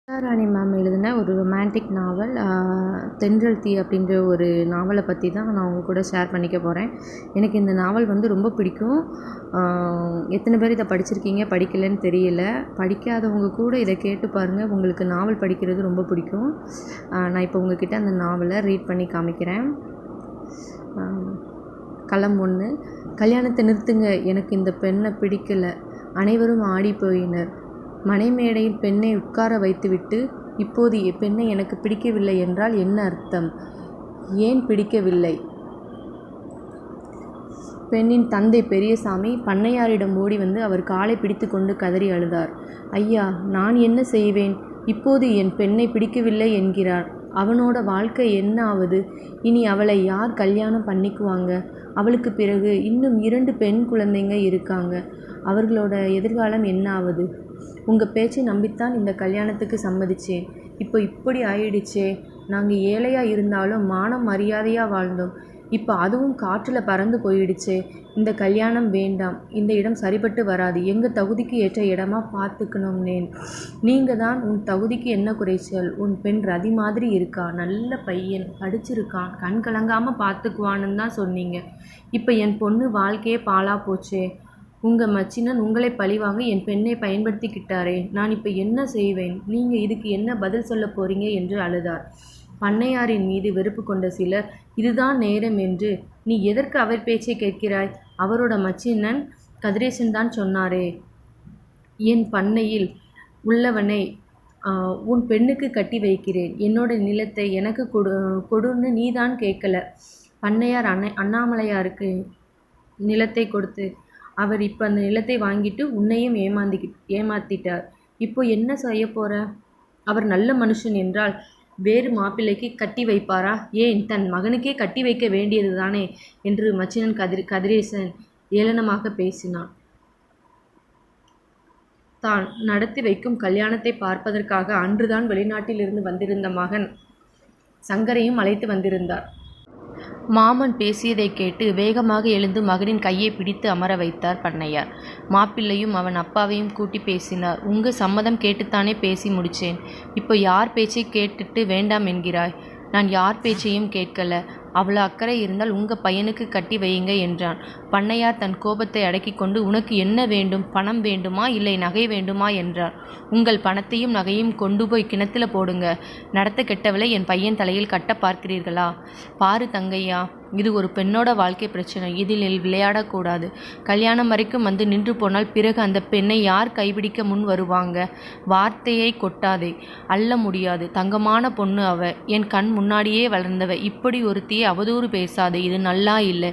ராணி ma'am எழுதின ஒரு romantic நாவல் தென்றல் தீ அப்படின்ற ஒரு நாவலை பற்றி தான் நான் உங்கள் கூட ஷேர் பண்ணிக்க போகிறேன். எனக்கு இந்த நாவல் வந்து ரொம்ப பிடிக்கும். எத்தனை பேர் இதை படிச்சிருக்கீங்க படிக்கலைன்னு தெரியல. படிக்காதவங்க கூட இதை கேட்டு பாருங்கள், உங்களுக்கு நாவல் படிக்கிறது ரொம்ப பிடிக்கும். நான் இப்போ உங்ககிட்ட அந்த நாவலை ரீட் பண்ணி காமிக்கிறேன். களம் 1. கல்யாணத்தை நிறுத்துங்க, எனக்கு இந்த பெண்ணை பிடிக்கலை. அனைவரும் ஆடி போயினர். மணமேடையில் பெண்ணை உட்கார வைத்துவிட்டு, இப்போது பெண்ணை எனக்கு பிடிக்கவில்லை என்றால் என்ன அர்த்தம்? ஏன் பிடிக்கவில்லை? பெண்ணின் தந்தை பெரியசாமி பண்ணையாரிடம் ஓடி வந்து அவர் காலை பிடித்து கொண்டு கதறி அழுதார். ஐயா, நான் என்ன செய்வேன்? இப்போது என் பெண்ணை பிடிக்கவில்லை என்கிறார். அவனோட வாழ்க்கை என்ன ஆவது? இனி அவளை யார் கல்யாணம் பண்ணிக்குவாங்க? அவளுக்கு பிறகு இன்னும் 2 பெண் குழந்தைங்க இருக்காங்க. அவர்களோட எதிர்காலம் என்ன ஆவது? உங்கள் பேச்சை நம்பித்தான் இந்த கல்யாணத்துக்கு சம்மதிச்சேன். இப்போ இப்படி ஆயிடுச்சே. நாங்கள் ஏழையாக இருந்தாலும் மானம் மரியாதையாக வாழ்ந்தோம். இப்போ அதுவும் காற்றில் பறந்து போயிடுச்சே. இந்த கல்யாணம் வேண்டாம். இந்த இடம் சரிபட்டு வராது. எங்கள் தகுதிக்கு ஏற்ற இடமா பார்த்துக்கணும்னேன். நீங்கள் தான் உன் தகுதிக்கு என்ன குறைச்சல்? உன் பெண் ரதி மாதிரி இருக்கா, நல்ல பையன், படிச்சிருக்கான், கண் கலங்காமல் பார்த்துக்குவான்னு தான் சொன்னீங்க. இப்போ என் பொண்ணு வாழ்க்கையே பாழா போச்சே. உங்கள் மச்சினன் உங்களை பழிவாங்க என் பெண்ணை பயன்படுத்திக்கிட்டாரே. நான் இப்போ என்ன செய்வேன்? நீங்கள் இதுக்கு என்ன பதில் சொல்ல போறீங்க என்று அழுதார். பண்ணையாரின் மீது வெறுப்பு கொண்ட சிலர், இதுதான் நேரம் என்று நீ எதற்கு அவர் பேச்சை கேட்கிறாய்? அவரோட மச்சினன் கதிரேசன் தான் சொன்னாரே, என் பண்ணையில் உள்ளவனை உன் பெண்ணுக்கு கட்டி வைக்கிறேன், என்னோட நிலத்தை எனக்கு கொடுன்னு நீ தான் கேட்கல. பண்ணையார் அண்ணாமலையாருக்கு நிலத்தை கொடுத்து அவர் இப்போ அந்த நிலத்தை வாங்கிட்டு உன்னையும் ஏமாத்திட்டார். இப்போ என்ன செய்ய போற? அவர் நல்ல மனுஷன் என்றால் வேறு மாப்பிள்ளைக்கு கட்டி வைப்பாரா? ஏன் தன் மகனுக்கே கட்டி வைக்க வேண்டியது தானே என்று மச்சினன் கதிரேசன் ஏளனமாக பேசினான். தான் நடத்தி வைக்கும் கல்யாணத்தை பார்ப்பதற்காக அன்றுதான் வெளிநாட்டிலிருந்து வந்திருந்த மகன் சங்கரையும் அழைத்து வந்திருந்தார். மாமன் பேசியதை கேட்டு வேகமாக எழுந்து மகனின் கையை பிடித்து அமர வைத்தார் பண்ணையார். மாப்பிள்ளையும் அவன் அப்பாவையும் கூட்டி பேசினார். உங்க சம்மதம் கேட்டுத்தானே பேசி முடிச்சேன். இப்போ யார் பேச்சை கேட்டுட்டு வேண்டாம் என்கிறாய்? நான் யார் பேச்சையும் கேட்கல. அவ்வளோ அக்கறை இருந்தால் உங்கள் பையனுக்கு கட்டி வையுங்க என்றான். பண்ணையார் தன் கோபத்தை அடக்கி கொண்டு, உனக்கு என்ன வேண்டும்? பணம் வேண்டுமா இல்லை நகை வேண்டுமா என்றார். உங்கள் பணத்தையும் நகையும் கொண்டு போய் கிணத்துல போடுங்க. நடத்த கெட்டவளை என் பையன் தலையில் கட்ட பார்க்கிறீர்களா? பாரு தங்கையா, இது ஒரு பெண்ணோட வாழ்க்கை பிரச்சனை. இதில் விளையாடக்கூடாது. கல்யாணம் வரைக்கும் வந்து நின்று போனால் பிறகு அந்த பெண்ணை யார் கைபிடிக்க முன் வருவாங்க? வார்த்தையை கொட்டாதே. அள்ள முடியாது. தங்கமான பொண்ணு அவ, என் கண் முன்னாடியே வளர்ந்தவ. இப்படி ஒருத்தியை அவதூறு பேசாதே. இது நல்லா இல்லை.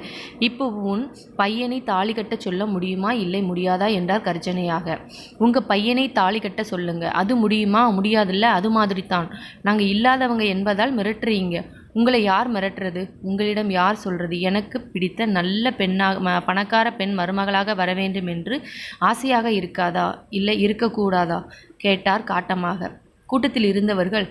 இப்போ உன் பையனை தாலி கட்ட சொல்ல முடியுமா இல்லை முடியாதா என்றார் கர்ஜனையாக. உங்க பையனை தாலி கட்ட சொல்லுங்க. அது முடியுமா? முடியாதுல்ல. அது மாதிரி தான். நாங்கள் இல்லாதவங்க என்பதால் மிரட்டுறீங்க. உங்களை யார் மிரட்டுறது? உங்களிடம் யார் சொல்றது? எனக்கு பிடித்த நல்ல பணக்கார பெண் மருமகளாக வர வேண்டும் என்று ஆசையாக இருக்காதா? இல்லை இருக்கக்கூடாதா? கேட்டார் காட்டமாக. கூட்டத்தில் இருந்தவர்கள்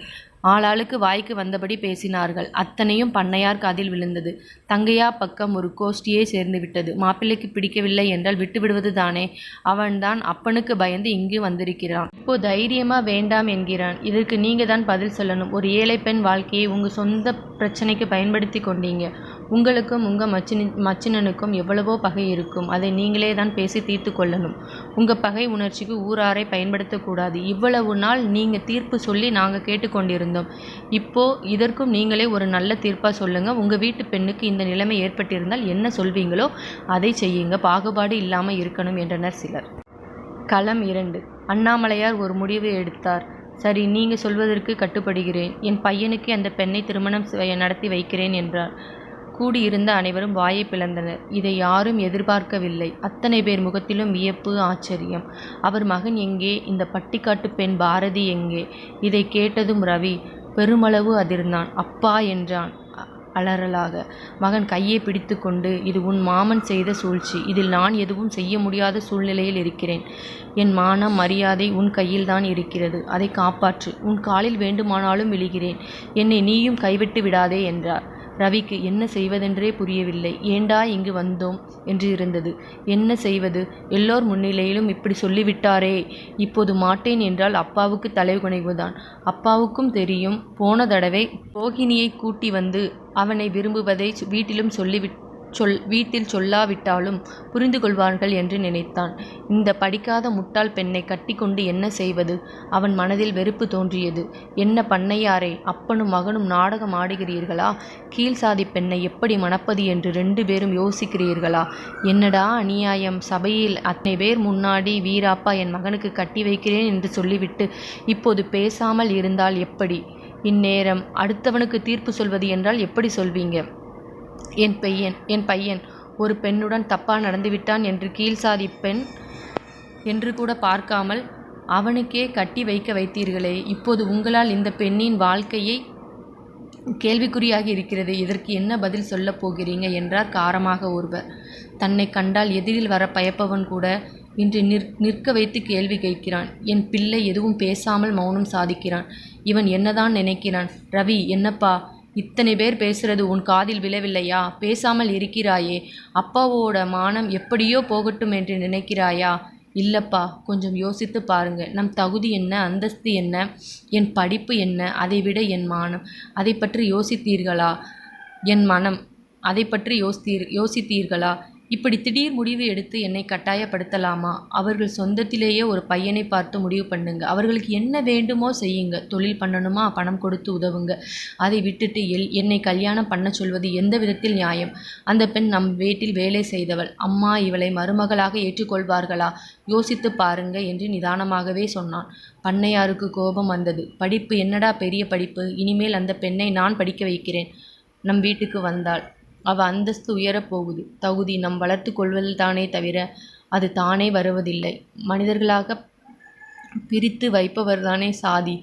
ஆளாளுக்கு வாய்க்கு வந்தபடி பேசினார்கள். அத்தனையும் பண்ணையார் காதில் விழுந்தது. தங்கையா பக்கம் ஒரு கோஷ்டியே சேர்ந்து விட்டது. மாப்பிள்ளைக்கு பிடிக்கவில்லை என்றால் விட்டுவிடுவது தானே. அவன்தான் அப்பனுக்கு பயந்து இங்கு வந்திருக்கிறான். இப்போ தைரியமா வேண்டாம் என்கிறான். இதற்கு நீங்க தான் பதில் சொல்லணும். ஒரு ஏழை பெண் வாழ்க்கையை உங்க சொந்த பிரச்சனைக்கு பயன்படுத்தி கொண்டீங்க. உங்களுக்கும் உங்க மச்சினனுக்கும் எவ்வளவோ பகை இருக்கும். அதை நீங்களே தான் பேசி தீர்த்து கொள்ளணும். உங்க பகை உணர்ச்சிக்கு ஊராரை பயன்படுத்தக்கூடாது. இவ்வளவு நாள் நீங்க தீர்ப்பு சொல்லி நாங்க கேட்டுக்கொண்டிருந்தோம். இப்போ இதற்கும் நீங்களே ஒரு நல்ல தீர்ப்பா சொல்லுங்க. உங்க வீட்டு பெண்ணுக்கு இந்த நிலைமை ஏற்பட்டிருந்தால் என்ன சொல்வீங்களோ அதை செய்யுங்க. பாகுபாடு இல்லாமல் இருக்கணும் என்றனர் சிலர். களம் 2. அண்ணாமலையார் ஒரு முடிவு எடுத்தார். சரி, நீங்க சொல்வதற்கு கட்டுப்படுகிறேன். என் பையனுக்கு அந்த பெண்ணை திருமணம் நடத்தி வைக்கிறேன் என்றார். கூடியிருந்த அனைவரும் வாயை பிளந்தனர். இதை யாரும் எதிர்பார்க்கவில்லை. அத்தனை பேர் முகத்திலும் வியப்பு, ஆச்சரியம். அவர் மகன் எங்கே? இந்த பட்டிக்காட்டு பெண் பாரதி எங்கே? இதை கேட்டதும் ரவி பெருமளவு அதிர்ந்தான். அப்பா என்றான் அலறலாக. மகன் கையை பிடித்து கொண்டு, இது உன் மாமன் செய்த சூழ்ச்சி. இதில் நான் எதுவும் செய்ய முடியாத சூழ்நிலையில் இருக்கிறேன். என் மானம் மரியாதை உன் கையில்தான் இருக்கிறது. அதை காப்பாற்று. உன் காலில் வேண்டுமானாலும் விழுகிறேன். என்னை நீயும் கைவிட்டு விடாதே என்றார். ரவிக்கு என்ன செய்வதென்றே புரியவில்லை. ஏண்டா இங்கு வந்தோம் என்று இருந்தது. என்ன செய்வது? எல்லோர் முன்னிலையிலும் இப்படி சொல்லிவிட்டாரே. இப்போது மாட்டேன் என்றால் அப்பாவுக்கு தலைகுனிவுதான். அப்பாவுக்கும் தெரியும். போன தடவை ரோகிணியை கூட்டி வந்து அவனை விரும்புவதை வீட்டில் சொல்லாவிட்டாலும் புரிந்து கொள்வார்கள் என்று நினைத்தான். இந்த படிக்காத முட்டாள் பெண்ணை கட்டிக்கொண்டு என்ன செய்வது? அவன் மனதில் வெறுப்பு தோன்றியது. என்ன பண்ணையாரே, அப்பனும் மகனும் நாடகம் ஆடுகிறீர்களா? கீழ் சாதி பெண்ணை எப்படி மணப்பது என்று 2 பேரும் யோசிக்கிறீர்களா? என்னடா அநியாயம்! சபையில் அத்தனை பேர் முன்னாடி வீராப்பா என் மகனுக்கு கட்டி வைக்கிறேன் என்று சொல்லிவிட்டு இப்போது பேசாமல் இருந்தால் எப்படி? இந்நேரம் அடுத்தவனுக்கு தீர்ப்பு சொல்வது என்றால் எப்படி சொல்வீங்க? என் பையன் ஒரு பெண்ணுடன் தப்பா நடந்துவிட்டான் என்று கீழ்சாதி பெண் என்று கூட பார்க்காமல் அவனுக்கே கட்டி வைத்தீர்களே. இப்போது உங்களால் இந்த பெண்ணின் வாழ்க்கையை கேள்விக்குறியாகி இருக்கிறது. இதற்கு என்ன பதில் சொல்லப் போகிறீங்க என்றார் காரமாக ஒருவர். தன்னை கண்டால் எதிரில் வர பயப்பவன் கூட இன்று நிற்க வைத்து கேள்வி கேட்கிறான். என் பிள்ளை எதுவும் பேசாமல் மௌனம் சாதிக்கிறான். இவன் என்னதான் நினைக்கிறான்? ரவி, என்னப்பா இத்தனை பேர் பேசுறது உன் காதில் விழவில்லையா? பேசாமல் இருக்கிறாயே. அப்பாவோட மானம் எப்படியோ போகட்டும் என்று நினைக்கிறாயா? இல்லப்பா, கொஞ்சம் யோசித்து பாருங்க. நம் தகுதி என்ன, அந்தஸ்து என்ன, என் படிப்பு என்ன, அதைவிட என் மானம், அதை பற்றி யோசித்தீர்களா? என் மனம், அதை பற்றி யோசித்தீர்களா? இப்படி திடீர் முடிவு எடுத்து என்னை கட்டாயப்படுத்தலாமா? அவர்கள் சொந்தத்திலேயே ஒரு பையனை பார்த்து முடிவு பண்ணுங்க. அவர்களுக்கு என்ன வேண்டுமோ செய்யுங்க. தொழில் பண்ணணுமா, பணம் கொடுத்து உதவுங்க. அதை விட்டுட்டு என்னை கல்யாணம் பண்ண சொல்வது எந்த விதத்தில் நியாயம்? அந்த பெண் நம் வீட்டில் வேலை செய்தவள். அம்மா இவளை மருமகளாக ஏற்றுக்கொள்வார்களா? யோசித்து பாருங்க என்று நிதானமாகவே சொன்னான். பண்ணையாருக்கு கோபம் வந்தது. படிப்பு என்னடா பெரிய படிப்பு? இனிமேல் அந்த பெண்ணை நான் படிக்க வைக்கிறேன். நம் வீட்டுக்கு வந்தாள். அவள் அந்தஸ்து உயரப்போகுது. தகுதி நம் வளர்த்து கொள்வதில்தானே தவிர அது தானே வருவதில்லை. மனிதர்களாக பிரித்து வைப்பவர்தானே சாதி.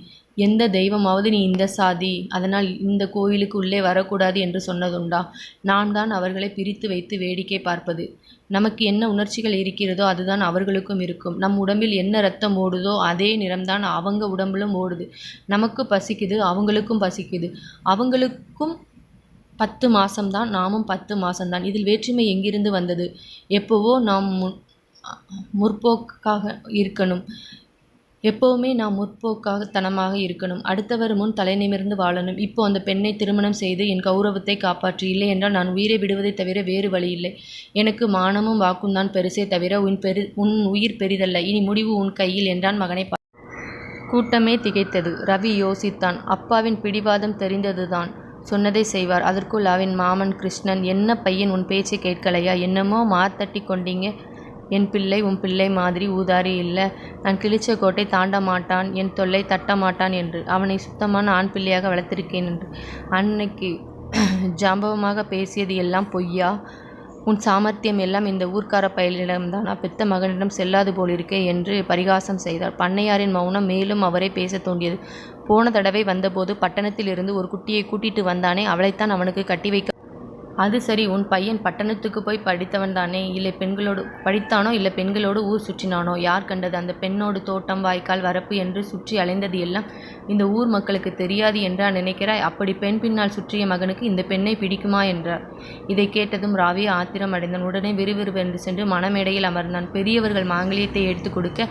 எந்த தெய்வமாவது நீ இந்த சாதி, அதனால் இந்த கோயிலுக்கு உள்ளே வரக்கூடாது என்று சொன்னதுண்டா? நான் தான் அவர்களை பிரித்து வைத்து வேடிக்கை பார்ப்பது. நமக்கு என்ன உணர்ச்சிகள் இருக்கிறதோ அதுதான் அவர்களுக்கும் இருக்கும். நம் உடம்பில் என்ன இரத்தம் ஓடுதோ அதே நிறம்தான் அவங்க உடம்பிலும் ஓடுது. நமக்கு பசிக்குது, அவங்களுக்கும் பசிக்குது. அவங்களுக்கும் 10 மாதம்தான், நாமும் 10 மாதம்தான். இதில் வேற்றுமை எங்கிருந்து வந்தது? எப்போவோ நாம் முற்போக்காக இருக்கணும். எப்போவுமே நாம் முற்போக்காகத்தனமாக இருக்கணும். அடுத்தவர் முன் தலை நிமிர்ந்து வாழணும். இப்போ அந்த பெண்ணை திருமணம் செய்து என் கௌரவத்தை காப்பாற்று. இல்லை என்றால் நான் உயிரை விடுவதை தவிர வேறு வழி இல்லை. எனக்கு மானமும் வாக்கும் தான் பெருசே தவிர உன் உயிர் பெரிதல்ல. இனி முடிவு உன் கையில் என்றான் மகனை. கூட்டமே திகைத்தது. ரவி யோசித்தான். அப்பாவின் பிடிவாதம் தெரிந்ததுதான். சொன்னதை செய்வார். அதற்குள் அவன் மாமன் கிருஷ்ணன், என்ன பையன், உன் பேச்சை கேட்கலையா? என்னமோ மாத்தட்டி கொண்டீங்க. என் பிள்ளை உன் பிள்ளை மாதிரி ஊதாரி இல்லை. நான் கிழிச்ச கோட்டை தாண்ட மாட்டான், என் தொல்லை தட்ட மாட்டான் என்று. அவனை சுத்தமான ஆண் பிள்ளையாக வளர்த்திருக்கேன் என்று. அன்னைக்கு ஜாம்பவமாக பேசியது எல்லாம் பொய்யா? உன் சாமர்த்தியம் எல்லாம் இந்த ஊர்க்கார பயலிடம்தானா? பெத்த மகனிடம் செல்லாது போலிருக்கே என்று பரிகாசம் செய்தார். பண்ணையாரின் மௌனம் மேலும் அவரை பேச தூண்டியது. போன தடவை வந்தபோது பட்டணத்தில் இருந்து ஒரு குட்டியை கூட்டிட்டு வந்தானே, அவளைத்தான் அவனுக்கு கட்டி வைக்க. அது சரி, உன் பையன் பட்டணத்துக்கு போய் படித்தவன் தானே? படித்தானோ இல்லை பெண்களோடு ஊர் சுற்றினானோ? யார் கண்டது? அந்த பெண்ணோடு தோட்டம், வாய்க்கால், வரப்பு என்று சுற்றி அலைந்தது எல்லாம் இந்த ஊர் மக்களுக்கு தெரியாது என்றா நினைக்கிறாய்? அப்படி பெண் பின்னால் சுற்றிய மகனுக்கு இந்த பெண்ணை பிடிக்குமா என்றார். இதை கேட்டதும் ராவி ஆத்திரம் அடைந்தான். உடனே விறுவிறுவென்று சென்று மணமேடையில் அமர்ந்தான். பெரியவர்கள் மாங்கல்யத்தை எடுத்து கொடுக்க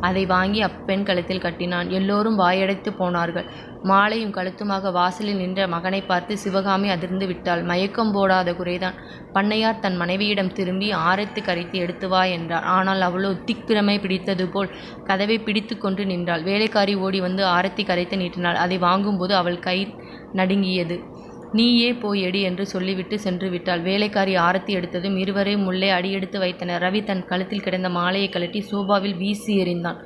அதை வாங்கி அப்பெண் கழுத்தில் கட்டினான். எல்லோரும் வாயடைத்து போனார்கள். மாலையும் கழுத்துமாக வாசலில் நின்ற மகனை பார்த்து சிவகாமி அதிர்ந்து விட்டாள். மயக்கம் போடாத குறைதான். பண்ணையார் தன் மனைவியிடம் திரும்பி ஆரத்தி கரைத்து எடுத்து வா என்றார். ஆனால் அவளோ திக்பிரமை பிடித்தது போல் கதவை பிடித்து கொண்டு நின்றாள். வேலைக்காரி ஓடி வந்து ஆரத்தி கரைத்து நீட்டினாள். அதை வாங்கும்போது அவள் கை நடுங்கியது. நீயே போய் எடு என்று சொல்லிவிட்டு சென்று விட்டாள். வேலைக்காரி ஆரத்தி எடுத்ததும் இருவரையும் உள்ளே அடியெடுத்து வைத்தனர். ரவி தன் கழுத்தில் கிடந்த மாலையை கழட்டி சோபாவில் வீசி எறிந்தான்.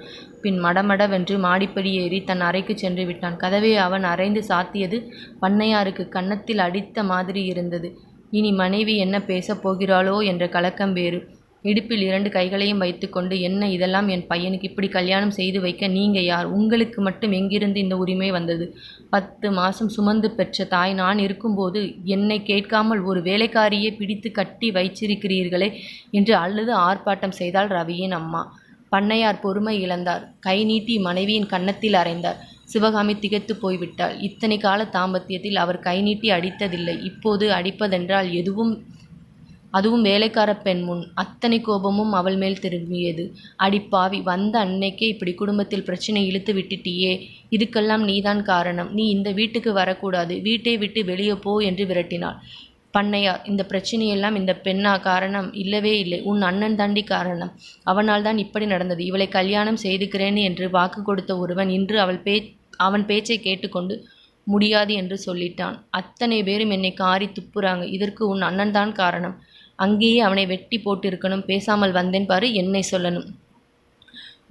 பின் மடமடவென்று மாடிப்படி ஏறி தன் அறைக்கு சென்று விட்டான். கதவை அவன் அரைந்து சாத்தியது பண்ணையாருக்கு கன்னத்தில் அடித்த மாதிரி இருந்தது. இனி மனைவி என்ன பேசப் போகிறாளோ என்ற கலக்கம் வேறு. இடுப்பில் 2 கைகளையும் வைத்து கொண்டு, என்ன இதெல்லாம்? என் பையனுக்கு இப்படி கல்யாணம் செய்து வைக்க நீங்க யார்? உங்களுக்கு மட்டும் எங்கிருந்து இந்த உரிமை வந்தது? 10 மாதம் சுமந்து பெற்ற தாய் நான் இருக்கும்போது என்னை கேட்காமல் ஒரு வேலைக்காரியை பிடித்து கட்டி வைச்சிருக்கிறீர்களே என்று அழுது ஆர்ப்பாட்டம் செய்தாள் ரவியின் அம்மா. பண்ணையார் பொறுமை இழந்தார். கை நீட்டி மனைவியின் கன்னத்தில் அறைந்தார். சிவகாமி திகைத்து போய்விட்டாள். இத்தனை கால தாம்பத்தியத்தில் அவர் கை நீட்டி அடித்ததில்லை. இப்போது அடிப்பதென்றால் அதுவும் வேலைக்கார பெண் முன். அத்தனை கோபமும் அவள் மேல் திரும்பியது. அடிப்பாவி, வந்த அன்னைக்கே இப்படி குடும்பத்தில் பிரச்சனை இழுத்து விட்டுட்டியே, இதுக்கெல்லாம் நீதான் காரணம். நீ இந்த வீட்டுக்கு வரக்கூடாது, வீட்டை விட்டு வெளியே போ என்று விரட்டினாள். பண்ணையார், இந்த பிரச்சனையெல்லாம் இந்த பெண்ணா காரணம்? இல்லவே இல்லை, உன் அண்ணன் தாண்டி காரணம். அவனால் தான் இப்படி நடந்தது. இவளை கல்யாணம் செய்துக்கிறேன் என்று வாக்கு கொடுத்த ஒருவன் இன்று அவன் பேச்சை கேட்டுக்கொண்டு முடியாது என்று சொல்லிட்டான். அத்தனை பேரும் என்னை காரி துப்புறாங்க. இதற்கு உன் அண்ணன் தான் காரணம். அங்கேயே அவனை வெட்டி போட்டிருக்கணும். பேசாமல் வந்தேன் பாரு, என்னை சொல்லணும்.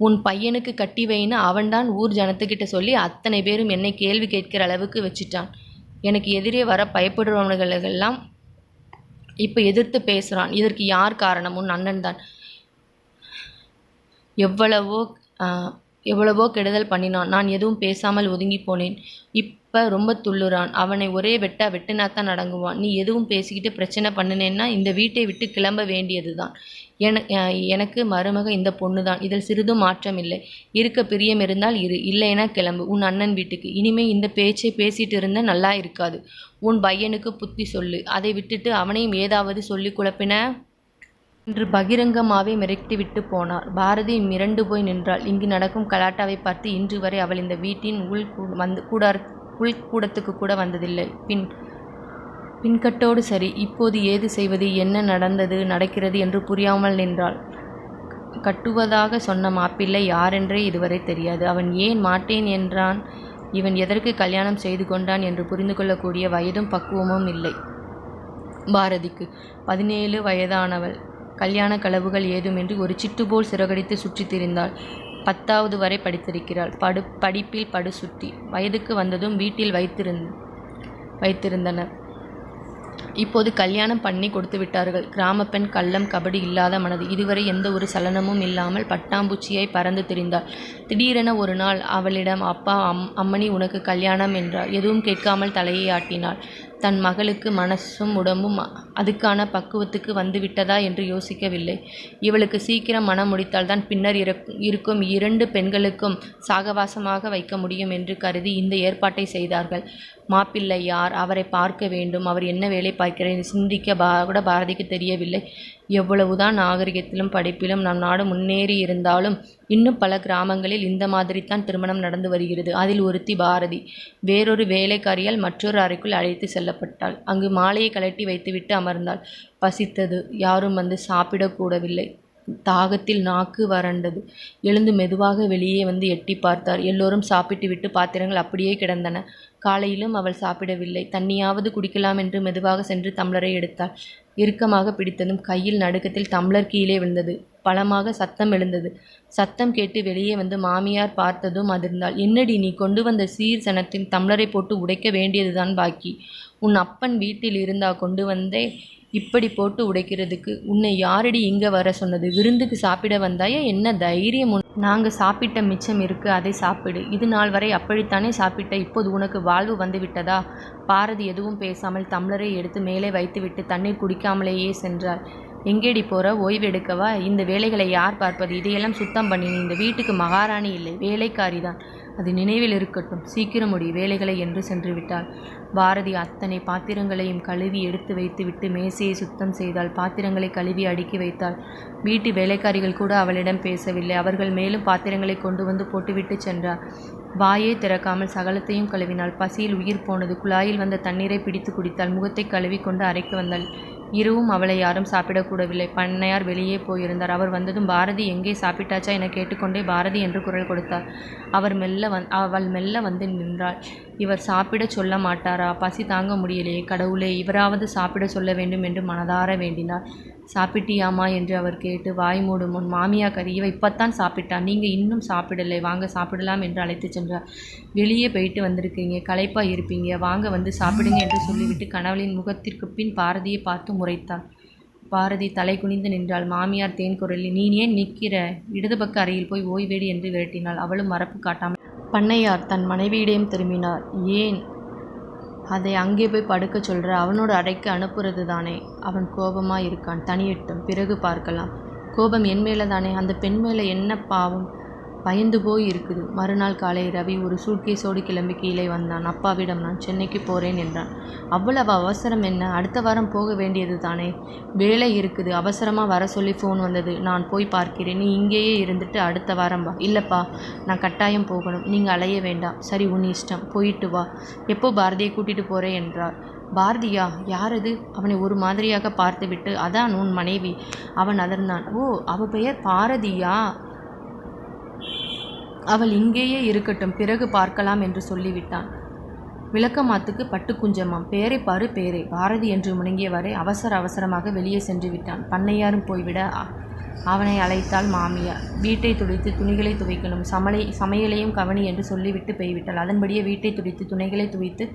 உன் பையனுக்கு கட்டி வைன்னு அவன்தான் ஊர் ஜனத்துக்கிட்ட சொல்லி அத்தனை பேரும் என்னை கேள்வி கேட்கிற அளவுக்கு வச்சுட்டான். எனக்கு எதிரே வர பயப்படுறவர்களெல்லாம் இப்போ எதிர்த்து பேசுகிறான். இதற்கு யார் காரணம்? உன் அண்ணன் தான். எவ்வளவோ கெடுதல் பண்ணினான். நான் எதுவும் பேசாமல் ஒதுங்கி போனேன். இப்போ ரொம்ப துள்ளுறான். அவனை ஒரே வெட்டினாத்தான் அடங்குவான். நீ எதுவும் பேசிக்கிட்டு பிரச்சனை பண்ணினேன்னா இந்த வீட்டை விட்டு கிளம்ப வேண்டியது தான். எனக்கு மருமக இந்த பொண்ணு தான். இதில் சிறிதும் மாற்றம் இல்லை. இருக்க பிரியம் இருந்தால் இரு, இல்லைன்னா கிளம்பு உன் அண்ணன் வீட்டுக்கு. இனிமே இந்த பேச்சை பேசிட்டு இருந்தால் நல்லா இருக்காது. உன் பையனுக்கு புத்தி சொல்லு. அதை விட்டுட்டு அவனையும் ஏதாவது சொல்லி குழப்பின என்று பகிரங்கமாகவே மிரட்டிவிட்டு போனார். பாரதி மிரண்டு போய் நின்றாள். இங்கு நடக்கும் கலாட்டாவை பார்த்து இன்று வரை அவள் இந்த வீட்டின் உள்கூடத்துக்கு கூட வந்ததில்லை. பின்கட்டோடு சரி. இப்போது ஏது செய்வது, என்ன நடக்கிறது என்று புரியாமல் நின்றாள். கட்டுவதாக சொன்ன மாப்பிள்ளை யாரென்றே இதுவரை தெரியாது. அவன் ஏன் மாட்டேன் என்றான்? இவன் எதற்கு கல்யாணம் செய்து கொண்டான் என்று புரிந்து கொள்ளக்கூடிய வயதும் பக்குவமும் இல்லை பாரதிக்கு. 17 வயதானவள். கல்யாண களவுகள் ஏதுமின்றி ஒரு சிட்டு போல் சிறகடித்து சுற்றி திரிந்தாள். 10வது வரை படித்திருக்கிறாள். படிப்பில் படுசுட்டி. வயதுக்கு வந்ததும் வீட்டில் வைத்திருந்தனர். இப்போது கல்யாணம் பண்ணி கொடுத்து விட்டார்கள். கிராம பெண், கள்ளம் கபடி இல்லாத மனது. இதுவரை எந்த ஒரு சலனமும் இல்லாமல் பட்டாம்பூச்சியாய் பறந்து திரிந்தாள். திடீரென ஒரு நாள் அவளிடம் அப்பா அம்மணி உனக்கு கல்யாணம் என்றார். எதுவும் கேட்காமல் தலையை ஆட்டினாள். தன் மகளுக்கு மனசும் உடம்பும் அதுக்கான பக்குவத்துக்கு வந்துவிட்டதா என்று யோசிக்கவில்லை. இவளுக்கு சீக்கிரம் மனம் முடித்தால்தான் பின்னர் இருக்கும் 2 பெண்களுக்கும் சாகவாசமாக வைக்க முடியும் என்று கருதி இந்த ஏற்பாட்டை செய்தார்கள். மாப்பிள்ளை யார்? அவரை பார்க்க வேண்டும். அவர் என்ன வேலை பார்க்கிறேன் சிந்திக்க கூட பாரதிக்கு தெரியவில்லை. எவ்வளவுதான் நாகரிகத்திலும் படிப்பிலும் நம் நாடு முன்னேறி இருந்தாலும் இன்னும் பல கிராமங்களில் இந்த மாதிரித்தான் திருமணம் நடந்து வருகிறது. அதில் ஒருத்தி பாரதி. வேறொரு வேலைக்காரியால் மற்றொரு அறைக்குள் அழைத்து செல்லப்பட்டாள். அங்கு மாலையை கழட்டி வைத்துவிட்டு அமர்ந்தாள். பசித்தது. யாரும் வந்து சாப்பிடக்கூடவில்லை. தாகத்தில் நாக்கு வறண்டது. எழுந்து மெதுவாக வெளியே வந்து எட்டி பார்த்தார். எல்லோரும் சாப்பிட்டு விட்டு பாத்திரங்கள் அப்படியே கிடந்தன. காலையிலும் அவள் சாப்பிடவில்லை. தண்ணியாவது குடிக்கலாம் என்று மெதுவாக சென்று டம்ளரை எடுத்தாள். இறுக்கமாக பிடித்ததும் கையில் நடுக்கத்தில் டம்ளர் கீழே விழுந்தது. பலமாக சத்தம் எழுந்தது. சத்தம் கேட்டு வெளியே வந்து மாமியார் பார்த்ததும் அதிர்ந்தாள். என்னடி, நீ கொண்டு வந்த சீர்சனத்தின் டம்ளரை போட்டு உடைக்க வேண்டியதுதான் பாக்கி. உன் அப்பன் வீட்டில் இருந்தா கொண்டு வந்தே இப்படி போட்டு உடைக்கிறதுக்கு? உன்னை யாரடி இங்கே வர சொன்னது? விருந்துக்கு சாப்பிட வந்தாயா? என்ன தைரியம்? நாங்கள் சாப்பிட்ட மிச்சம் இருக்கு, அதை சாப்பிடு. இது நாள் வரை அப்படித்தானே சாப்பிட்ட. இப்போது உனக்கு வாழ்வு வந்து விட்டதா? பாரதி எதுவும் பேசாமல் டம்ளரை எடுத்து மேலே வைத்துவிட்டு தண்ணீர் குடிக்காமலேயே சென்றாள். எங்கேடி போகிற? ஓய்வு எடுக்கவா? இந்த வேலைகளை யார் பார்ப்பது? இதையெல்லாம் சுத்தம் பண்ணி. இந்த வீட்டுக்கு மகாராணி இல்லை, வேலைக்காரிதான். அது நினைவில் இருக்கட்டும். சீக்கிரம் முடி வேலைகளை என்று சென்று விட்டாள். பாரதி அத்தனை பாத்திரங்களையும் கழுவி எடுத்து வைத்துவிட்டு மேசையை சுத்தம் செய்தாள். பாத்திரங்களை கழுவி அடுக்கி வைத்தாள். வீட்டு வேலைக்காரிகள் கூட அவளிடம் பேசவில்லை. அவர்கள் மேலும் பாத்திரங்களை கொண்டு வந்து போட்டுவிட்டு சென்றார். வாயை திறக்காமல் சகலத்தையும் கழுவினாள். பசியில் உயிர் போனது. குழாயில் வந்த தண்ணீரை பிடித்து குடித்தாள். முகத்தை கழுவி கொண்டு அறைக்கு வந்தாள். இரவும் அவளை யாரும் சாப்பிடக்கூடவில்லை. பண்ணையார் வெளியே போயிருந்தார். அவர் வந்ததும் பாரதி எங்கே, சாப்பிட்டாச்சா என கேட்டுக்கொண்டே பாரதி என்று குரல் கொடுத்தார். அவள் மெல்ல வந்து நின்றாள். இவர் சாப்பிட சொல்ல மாட்டாரா? பசி தாங்க முடியலையே. கடவுளே, இவராவது சாப்பிட சொல்ல வேண்டும் என்று மனதார வேண்டினார். சாப்பிட்டியாமா என்று அவர் கேட்டு வாய் மூடும் முன் மாமியா கறி, இவ இப்பத்தான் சாப்பிட்டான், நீங்கள் இன்னும் சாப்பிடலை, வாங்க சாப்பிடலாம் என்று அழைத்து சென்றார். வெளியே போயிட்டு வந்திருக்கீங்க, களைப்பாக இருப்பீங்க, வாங்க வந்து சாப்பிடுங்க என்று சொல்லிவிட்டு கணவனின் முகத்திற்கு பின் பாரதியை பார்த்து முறைத்தாள். பாரதி தலை குனிந்து நின்றாள். மாமியார் தேன் குரலில், நீ ஏன் நிற்கிற? இடது பக்க அறையில் போய் ஓய்வேடு என்று விரட்டினாள். அவளும் மறப்பு காட்டாமல். பண்ணையார் தன் மனைவியிடம் திரும்பினார். ஏன் அதை அங்கே போய் படுக்க சொல்கிற? அவனோட அறைக்கு அனுப்புறது தானே. அவன் கோபமாக இருக்கான், தனியட்டும், பிறகு பார்க்கலாம். கோபம் என் மேலே தானே, அந்த பெண் மேலே என்ன பாவம்? பயந்து போய் இருக்குது. மறுநாள் காலை ரவி ஒரு சூட்கேஸோடு கிளம்பி கீழே வந்தான். அப்பாவிடம் நான் சென்னைக்கு போகிறேன் என்றான். அவ்வளவு அவசரம் என்ன? அடுத்த வாரம் போக வேண்டியது தானே? வேலை இருக்குது, அவசரமாக வர சொல்லி ஃபோன் வந்தது, நான் போய் பார்க்கிறேன், நீ இங்கேயே இருந்துட்டு அடுத்த வாரம் வா. இல்லைப்பா, நான் கட்டாயம் போகணும், நீங்கள் அலைய வேண்டாம். சரி, உன் இஷ்டம், போயிட்டு வா. எப்போ பாரதியை கூட்டிகிட்டு போகிறேன் என்றார். பாரதியா? யாரது? அவனை ஒரு மாதிரியாக பார்த்துவிட்டு, அதான் உன் மனைவி. அவன் அதர்ந்தான். ஓ, அவ பெயர் பாரதியா? அவள் இங்கேயே இருக்கட்டும், பிறகு பார்க்கலாம் என்று சொல்லிவிட்டான். விளக்கமாத்துக்கு பட்டு குஞ்சமாம். பேரை பாரு பேரை. பாரதி என்று முணங்கியவரை அவசரமாக வெளியே சென்று விட்டான். பண்ணையாரும் போய்விட அவனை அழைத்தாள் மாமியார். வீட்டை துடைத்து துணிகளை துவைக்கணும், சமையலையும் கவனி என்று சொல்லிவிட்டு போய்விட்டாள். அதன்படியே வீட்டை துடைத்து துணிகளை துவைத்து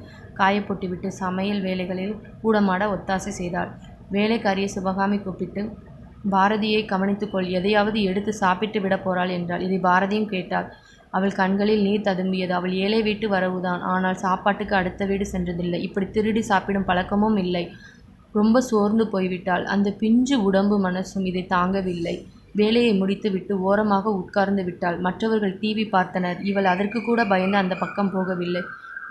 காயப்போட்டுவிட்டு சமையல் வேலைகளில் கூடமாட ஒத்தாசை செய்தாள். வேலைக்காரியை சிவகாமி கூப்பிட்டு, பாரதியை கவனித்துக்கொள், எதையாவது எடுத்து சாப்பிட்டு விட போறாள் என்றாள். இதை பாரதியும் கேட்டாள். அவள் கண்களில் நீர் ததும்பியது. அவள் ஏழை வீட்டு வரவுதான், ஆனால் சாப்பாட்டுக்கு அடுத்த வீடு சென்றதில்லை. இப்படி திருடி சாப்பிடும் பழக்கமும் இல்லை. ரொம்ப சோர்ந்து போய்விட்டாள். அந்த பிஞ்சு உடம்பு மனசும் இதை தாங்கவில்லை. வேலையை முடித்துவிட்டு ஓரமாக உட்கார்ந்து விட்டாள். மற்றவர்கள் டிவி பார்த்தனர். இவள் அதற்கு கூட பயந்து அந்த பக்கம் போகவில்லை.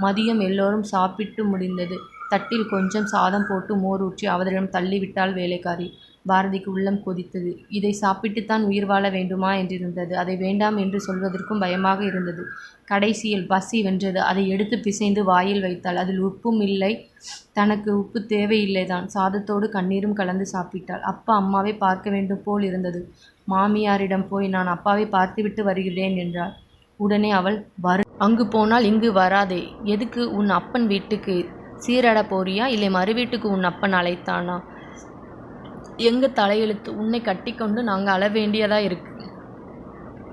மதியம் எல்லோரும் சாப்பிட்டு முடிந்தது. தட்டில் கொஞ்சம் சாதம் போட்டு மோர் ஊற்றி அவரிடம் தள்ளிவிட்டாள் வேலைக்காரி. பாரதிக்கு உள்ளம் கொதித்தது. இதை சாப்பிட்டுத்தான் உயிர் வாழ வேண்டுமா என்றிருந்தது. அதை வேண்டாம் என்று சொல்வதற்கும் பயமாக இருந்தது. கடைசியில் பசி வென்றது. அதை எடுத்து பிசைந்து வாயில் வைத்தாள். அதில் உப்பும் இல்லை, தனக்கு உப்பு தேவையில்லைதான். சாதத்தோடு கண்ணீரும் கலந்து சாப்பிட்டாள். அப்பா அம்மாவை பார்க்க வேண்டும் போல் இருந்தது. மாமியாரிடம் போய் நான் அப்பாவை பார்த்துவிட்டு வருகிறேன் என்றாள். உடனே அவள், அங்கு போனால் இங்கு வராதே. எதுக்கு? உன் அப்பன் வீட்டுக்கு சீரட போறியா? இல்லை மறு வீட்டுக்கு உன் அப்பன் அழைத்தானா? எங்க தலையெழுத்து? உன்னை கட்டிக்கொண்டு நாங்கள் அழ வேண்டியதா இருக்கு.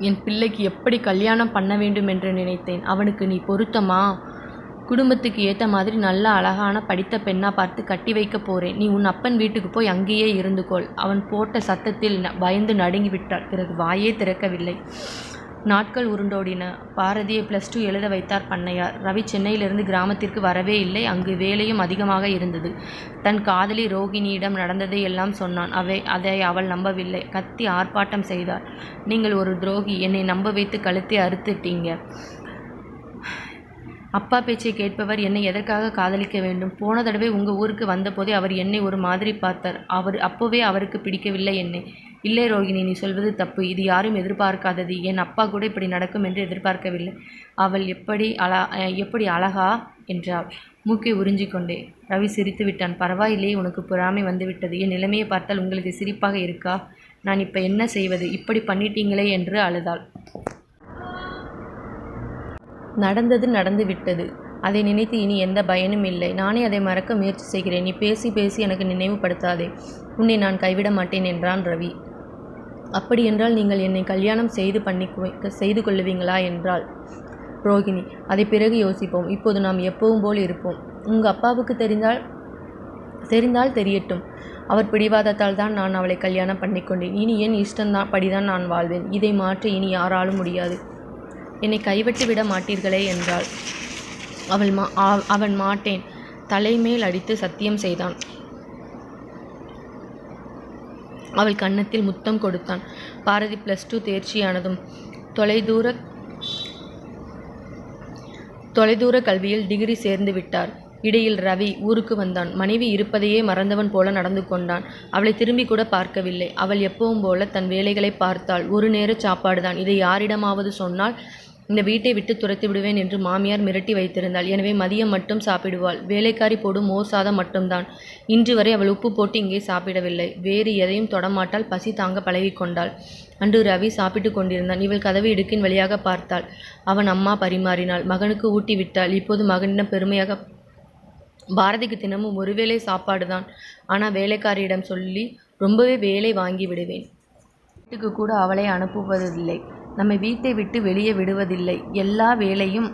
என் பிள்ளைக்கு எப்படி கல்யாணம் பண்ண வேண்டும் என்று நினைத்தேன். அவனுக்கு நீ பொருத்தமா? குடும்பத்துக்கு ஏற்ற மாதிரி நல்ல அழகான படித்த பெண்ணா பார்த்து கட்டி வைக்க போறேன். நீ உன் அப்பன் வீட்டுக்கு போய் அங்கேயே இருந்துகொள். அவன் போட்ட சத்தத்தில் பயந்து நடுங்கி விட்டாள். பிறகு வாயே திறக்கவில்லை. நாட்கள் உருண்டோடின. பாரதியை +2 எழுத வைத்தார் பண்ணையார். ரவி சென்னையிலிருந்து கிராமத்திற்கு வரவே இல்லை. அங்கு வேலையும் அதிகமாக இருந்தது. தன் காதலி ரோகிணியிடம் நடந்ததை எல்லாம் சொன்னான். அதை அவள் நம்பவில்லை. கத்தி ஆர்ப்பாட்டம் செய்தாள். நீங்கள் ஒரு துரோகி, என்னை நம்ப வைத்து கழுத்தை அறுத்துட்டீங்க. அப்பா பேச்சை கேட்பவர் என்னை எதற்காக காதலிக்க வேண்டும்? போன தடவை உங்கள் ஊருக்கு வந்தபோதே அவர் என்னை ஒரு மாதிரி பார்த்தார். அப்போவே அவருக்கு பிடிக்கவில்லை என்னை. இல்லை ரோகிணி, நீ சொல்வது தப்பு. இது யாரும் எதிர்பார்க்காதது. என் அப்பா கூட இப்படி நடக்கும் என்று எதிர்பார்க்கவில்லை. அவள் எப்படி அழகா என்றாள். மூக்கை உறிஞ்சிக்கொண்டே. ரவி சிரித்து விட்டான். பரவாயில்லையே, உனக்கு பொறாமை வந்துவிட்டது. என் நிலைமையை பார்த்தால் உங்களுக்கு சிரிப்பாக இருக்கா? நான் இப்போ என்ன செய்வது? இப்படி பண்ணிட்டீங்களே என்று அழுதாள். நடந்தது நடந்து விட்டது. அதை நினைத்து இனி எந்த பயனும் இல்லை. நானே அதை மறக்க முயற்சி செய்கிறேன். நீ பேசி பேசி எனக்கு நினைவுபடுத்தாதே. உன்னை நான் கைவிட மாட்டேன் என்றான் ரவி. அப்படியென்றால் நீங்கள் என்னை கல்யாணம் செய்து கொள்ளுவீங்களா என்றாள் ரோகிணி. அதை பிறகு யோசிப்போம். இப்போது நாம் எப்பவும் போல் இருப்போம். உங்கள் அப்பாவுக்கு தெரிந்தால் தெரியட்டும். அவர் பிடிவாதத்தால் தான் நான் அவளை கல்யாணம் பண்ணிக்கொண்டேன். இனி என் இஷ்டம்தான் படிதான் நான் வாழ்வேன். இதை மாற்ற இனி யாராலும் முடியாது. என்னை கைவிட்டு விட மாட்டீர்களே என்றாள். அவன் மாட்டேன். தலைமேல் அடித்து சத்தியம் செய்தான். அவள் கன்னத்தில் முத்தம் கொடுத்தான். பாரதி +2 தேர்ச்சியானதும் தொலைதூர கல்வியில் டிகிரி சேர்ந்து விட்டார். இடையில் ரவி ஊருக்கு வந்தான். மனைவி இருப்பதையே மறந்தவன் போல நடந்து கொண்டான். அவளை திரும்பி கூட பார்க்கவில்லை. அவள் எப்பவும் போல தன் வேலைகளை பார்த்தாள். ஒரு நேர சாப்பாடுதான். இதை யாரிடமாவது சொன்னால் இந்த வீட்டை விட்டு துரத்தி விடுவேன் என்று மாமியார் மிரட்டி வைத்திருந்தாள். எனவே மதியம் மட்டும் சாப்பிடுவாள். வேலைக்காரி போடும் மோர் சாதம் மட்டும்தான். இன்று வரை அவள் உப்பு போட்டு இங்கே சாப்பிடவில்லை. வேறு எதையும் தொடமாட்டாள். பசி தாங்க பழகிக்கொண்டாள். அன்று ரவி சாப்பிட்டு கொண்டிருந்தான். இவள் கதவு இடுக்கின் வழியாக பார்த்தாள். அவன் அம்மா பரிமாறினாள். மகனுக்கு ஊட்டி விட்டாள். இப்போது மகனிடம் பெருமையாக, பாரதிக்கு தினமும் ஒருவேளை சாப்பாடுதான். ஆனால் வேலைக்காரியிடம் சொல்லி ரொம்பவே வேலை வாங்கி விடுவேன். வீட்டுக்கு கூட அவளை அனுப்புவதில்லை. நம்மை வீட்டை விட்டு வெளியே விடுவதில்லை. எல்லா வேலையும்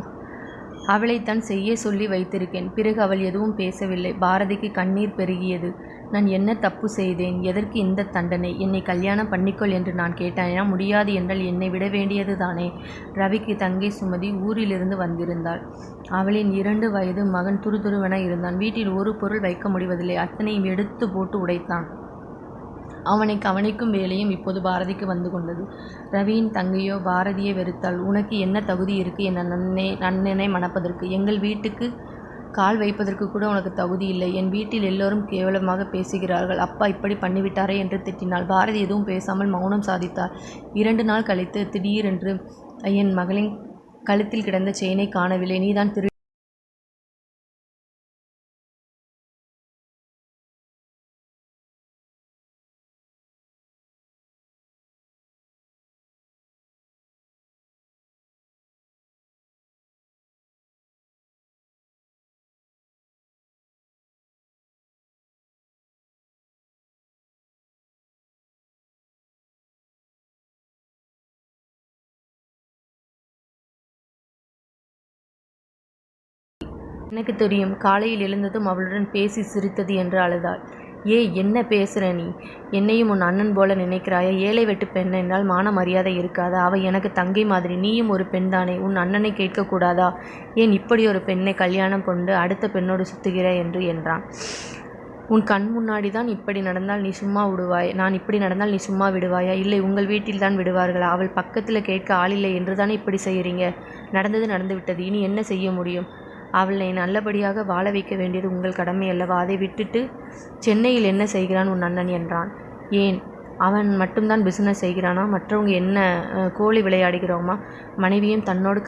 அவளைத்தான் செய்ய சொல்லி வைத்திருக்கேன். பிறகு அவள் எதுவும் பேசவில்லை. பாரதிக்கு கண்ணீர் பெருகியது. நான் என்ன தப்பு செய்தேன்? எதற்கு இந்த தண்டனை? என்னை கல்யாணம் பண்ணிக்கொள் என்று நான் கேட்டானா? முடியாது என்றால் என்னை விட வேண்டியது தானே? ரவிக்கு தங்கை சுமதி ஊரிலிருந்து வந்திருந்தாள். அவளின் 2 வயது மகன் துருதுருவென இருந்தான். வீட்டில் ஒரு பொருள் வைக்க முடிவதில்லை. அத்தனையும் எடுத்து போட்டு உடைத்தான். அவனை கவனிக்கும் வேலையும் இப்போது பாரதிக்கு வந்து கொண்டது. ரவியின் தங்கையோ பாரதியை வெறுத்தாள். உனக்கு என்ன தகுதி இருக்கு என் அண்ணனை மணப்பதற்கு? எங்கள் வீட்டுக்கு கால் வைப்பதற்கு கூட உனக்கு தகுதி இல்லை. என் வீட்டில் எல்லோரும் கேவலமாக பேசுகிறார்கள். அப்பா இப்படி பண்ணிவிட்டாரே என்று திட்டினாள். பாரதி எதுவும் பேசாமல் மௌனம் சாதித்தார். 2 நாள் கழித்து திடீரென்று, என் மகளின் கழுத்தில் கிடந்த செயினை காணவில்லை, நீதான் திரு எனக்கு தெரியும். காலையில் எழுந்ததும் அவளுடன் பேசி சிரித்தது என்று அழுதாள். என்ன பேசுற நீ? என்னையும் உன் அண்ணன் போல நினைக்கிறாயா? ஏழை வெட்டு பெண் என்றால் மான மரியாதை இருக்காதா? அவள் எனக்கு தங்கை மாதிரி. நீயும் ஒரு பெண் தானே? உன் அண்ணனை கேட்கக்கூடாதா? ஏன் இப்படி ஒரு பெண்ணை கல்யாணம் கொண்டு அடுத்த பெண்ணோடு சுத்துகிற என்றான். உன் கண் முன்னாடி தான் இப்படி நடந்தால் நீ சும்மா விடுவாய்? நான் இப்படி நடந்தால் நீ சும்மா விடுவாயா? இல்லை, உங்கள் வீட்டில் தான் விடுவார்களா? அவள் பக்கத்தில் கேட்க ஆளில்லை என்று தானே இப்படி செய்கிறீங்க. நடந்தது நடந்து விட்டது. இனி என்ன செய்ய முடியும்? அவளை நல்லபடியாக வாழ வைக்க வேண்டியது உங்கள் கடமை அல்லவா? அதை விட்டுட்டு சென்னையில் என்ன செய்கிறான் உன் அண்ணன் என்றான். ஏன், அவன் மட்டும்தான் பிஸ்னஸ் செய்கிறானா? மற்றவங்க என்ன கோழி விளையாடுகிறோமா? மனைவியும் தன்னோடு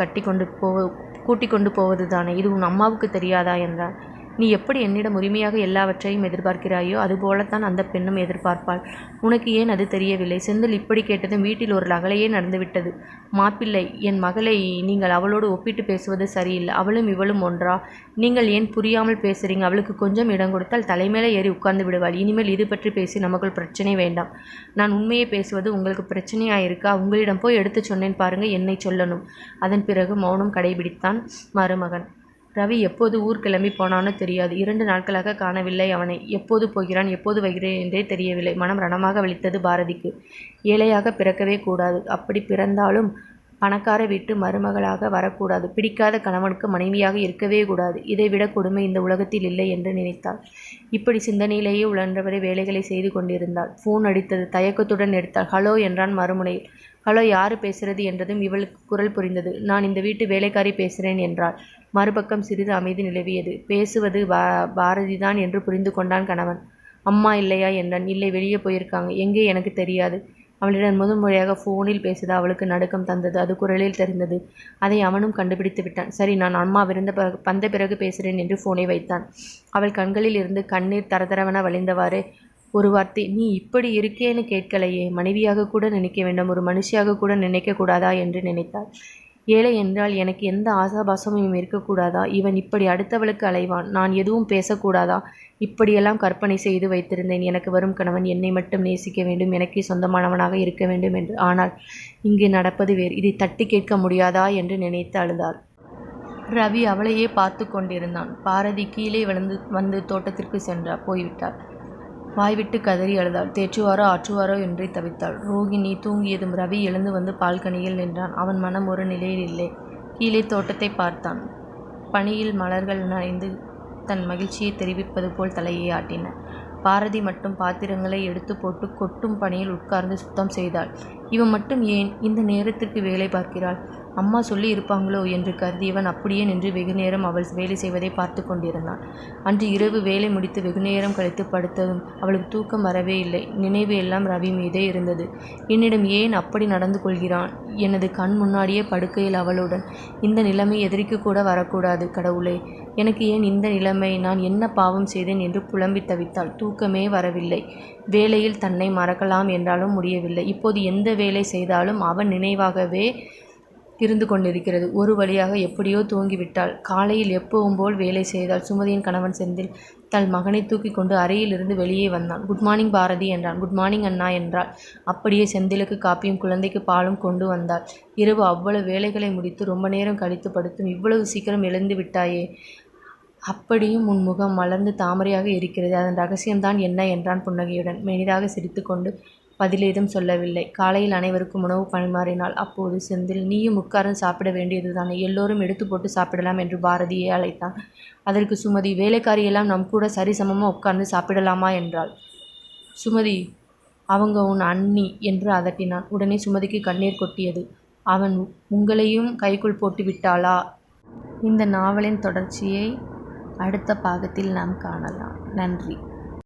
கூட்டிக் கொண்டு போவது தானே? இது உன் அம்மாவுக்கு தெரியாதா என்றான். நீ எப்படி என்னிடம் உரிமையாக எல்லாவற்றையும் எதிர்பார்க்கிறாயோ அதுபோலத்தான் அந்த பெண்ணும் எதிர்பார்ப்பாள். உனக்கு ஏன் அது தெரியவில்லை? செந்தில் இப்படி கேட்டதும் வீட்டில் ஒரு ரகளையே நடந்துவிட்டது. மாப்பிள்ளை, என் மகளை நீங்கள் அவளோடு ஒப்பிட்டு பேசுவது சரியில்லை. அவளும் இவளும் ஒன்றா? நீங்கள் ஏன் புரியாமல் பேசுறீங்க? அவளுக்கு கொஞ்சம் இடம் கொடுத்தால் தலைமையில ஏறி உட்கார்ந்து விடுவாள். இனிமேல் இது பற்றி பேசி நமக்குள் பிரச்சனை வேண்டாம். நான் உண்மையை பேசுவது உங்களுக்கு பிரச்சனையாயிருக்கா? உங்களிடம் போய் எடுத்து சொன்னேன் பாருங்க, என்னை சொல்லணும். அதன் பிறகு மௌனம் கடைபிடித்தான் மருமகன். ரவி எப்போது ஊர் கிளம்பி போனானோ தெரியாது. 2 நாட்களாக காணவில்லை அவனை. எப்போது போகிறான், எப்போது வருகிறேன் என்றே தெரியவில்லை. மனம் ரணமாக வலித்தது பாரதிக்கு. ஏழையாக பிறக்கவே கூடாது. அப்படி பிறந்தாலும் பணக்கார வீட்டு மருமகளாக வரக்கூடாது. பிடிக்காத கணவனுக்கு மனைவியாக இருக்கவே கூடாது. இதைவிட கொடுமை இந்த உலகத்தில் இல்லை என்று நினைத்தாள். இப்படி சிந்தனையிலேயே உழன்றவரை வேலைகளை செய்து கொண்டிருந்தாள். ஃபோன் அடித்தது. தயக்கத்துடன் எடுத்தாள். ஹலோ என்றான் மறுமுனையில். ஹலோ, யாரு பேசுறது என்றதும் இவளுக்கு குரல் புரிந்தது. நான் இந்த வீட்டு வேலைக்காரி பேசுகிறேன் என்றாள். மறுபக்கம் சிறிது அமைதி நிலவியது. பேசுவது பாரதிதான் என்று புரிந்து கொண்டான் கணவன். அம்மா இல்லையா என்றான். இல்லை, வெளியே போயிருக்காங்க. எங்கே எனக்கு தெரியாது. அவளிடம் முதன்முறையாக ஃபோனில் பேசுது அவளுக்கு நடுக்கம் தந்தது. அது குரலில் தெரிந்தது. அதை அவனும் கண்டுபிடித்து விட்டான். சரி, நான் அம்மா வந்த பிறகு பேசுகிறேன் என்று ஃபோனை வைத்தான். அவள் கண்களில் இருந்து கண்ணீர் தரதரவென வழிந்தவாறே ஒரு வார்த்தை, நீ இப்படி இருக்கேன்னு கேட்கலையே. மனைவியாக கூட நினைக்க வேண்டாம், ஒரு மனுஷியாக கூட நினைக்க கூடாதா என்று நினைத்தாள். ஏழை என்றால் எனக்கு எந்த ஆசாபாசமும் இருக்கக்கூடாதா? இவன் இப்படி அடுத்தவளுக்கு அலைவான், நான் எதுவும் பேசக்கூடாதா? இப்படியெல்லாம் கற்பனை செய்து வைத்திருந்தேன். எனக்கு வரும் கணவன் என்னை மட்டும் நேசிக்க வேண்டும், எனக்கே சொந்தமானவனாக இருக்க வேண்டும் என்று. ஆனால் இங்கு நடப்பது வேறு. இதை தட்டி கேட்க முடியாதா என்று நினைத்து அழுதாள். ரவி அவளையே பார்த்து கொண்டிருந்தான். பாரதி கீழே வந்து தோட்டத்திற்கு போய்விட்டாள். வாய்விட்டு கதறி அழுதாள். தேற்றுவாரோ ஆற்றுவாரோ என்றே தவித்தாள். ரோகிணி தூங்கியதும் ரவி எழுந்து வந்து பால்கனியில் நின்றான். அவன் மனம் ஒரு நிலையில் இல்லை. கீழே தோட்டத்தை பார்த்தான். பனியில் மலர்கள் நனைந்து தன் மகிழ்ச்சியை தெரிவிப்பது போல் தலையை ஆட்டின. பாரதி மட்டும் பாத்திரங்களை எடுத்து போட்டு கொட்டும் பணியில் உட்கார்ந்து சுத்தம் செய்தாள். இவன் மட்டும் ஏன் இந்த நேரத்திற்கு வேலை பார்க்கிறாள்? அம்மா சொல்லி இருப்பாங்களோ என்று கருதியவன் அப்படியே நின்று வெகுநேரம் அவள் வேலை செய்வதை பார்த்து கொண்டிருந்தான். அன்று இரவு வேலை முடித்து வெகுநேரம் கழித்து படுத்ததும் அவளுக்கு தூக்கம் வரவே இல்லை. நினைவு எல்லாம் ரவி மீதே இருந்தது. என்னிடம் ஏன் அப்படி நடந்து கொள்கிறான்? எனது கண் முன்னாடியே படுக்கையில் அவளுடன். இந்த நிலைமை எதிரிக்கு கூட வரக்கூடாது. கடவுளே, எனக்கு ஏன் இந்த நிலைமை? நான் என்ன பாவம் செய்தேன் என்று புலம்பி தவித்தாள். தூக்கமே வரவில்லை. வேலையில் தன்னை மறக்கலாம் என்றாலும் முடியவில்லை. இப்போது எந்த வேலை செய்தாலும் அவன் நினைவாகவே இருந்து கொண்டிருக்கிறது. ஒரு வழியாக எப்படியோ தூங்கிவிட்டாள். காலையில் எப்பவும் போல் வேலை செய்தாள். சுமதியின் கணவன் செந்தில் தன் மகனை தூக்கி கொண்டு அறையிலிருந்து வெளியே வந்தான். குட் மார்னிங் பாரதி என்றான். குட் மார்னிங் அண்ணா என்றாள். அப்படியே செந்திலுக்கு காப்பியும் குழந்தைக்கு பாலும் கொண்டு வந்தாள். இரவு அவ்வளவு வேலைகளை முடித்து ரொம்ப நேரம் கழித்து படுத்தும் இவ்வளவு சீக்கிரம் எழுந்து விட்டாயே? அப்படியும் உன் முகம் மலர்ந்து தாமரையாக இருக்கிறது. அதன் ரகசியம்தான் என்ன என்றான் புன்னகையுடன். மெனிதாக சிரித்து கொண்டு பதிலேதும் சொல்லவில்லை. காலையில் அனைவருக்கும் உணவு பரிமாறினாள். அப்போது செந்தில், நீயும் உட்கார்ந்து சாப்பிட வேண்டியதுதானே, எல்லோரும் எடுத்து போட்டு சாப்பிடலாம் என்று பாரதியை அழைத்தான். அதற்கு சுமதி, வேலைக்காரியெல்லாம் நம் கூட சரிசமமாக உட்கார்ந்து சாப்பிடலாமா என்றாள். சுமதி, அவங்க உன் அண்ணி என்று அதட்டினான். உடனே சுமதிக்கு கண்ணீர் கொட்டியது. அவன் உங்களையும் கைக்குள் போட்டு விட்டாளா? இந்த நாவலின் தொடர்ச்சியை அடுத்த பாகத்தில் நாம் காணலாம். நன்றி.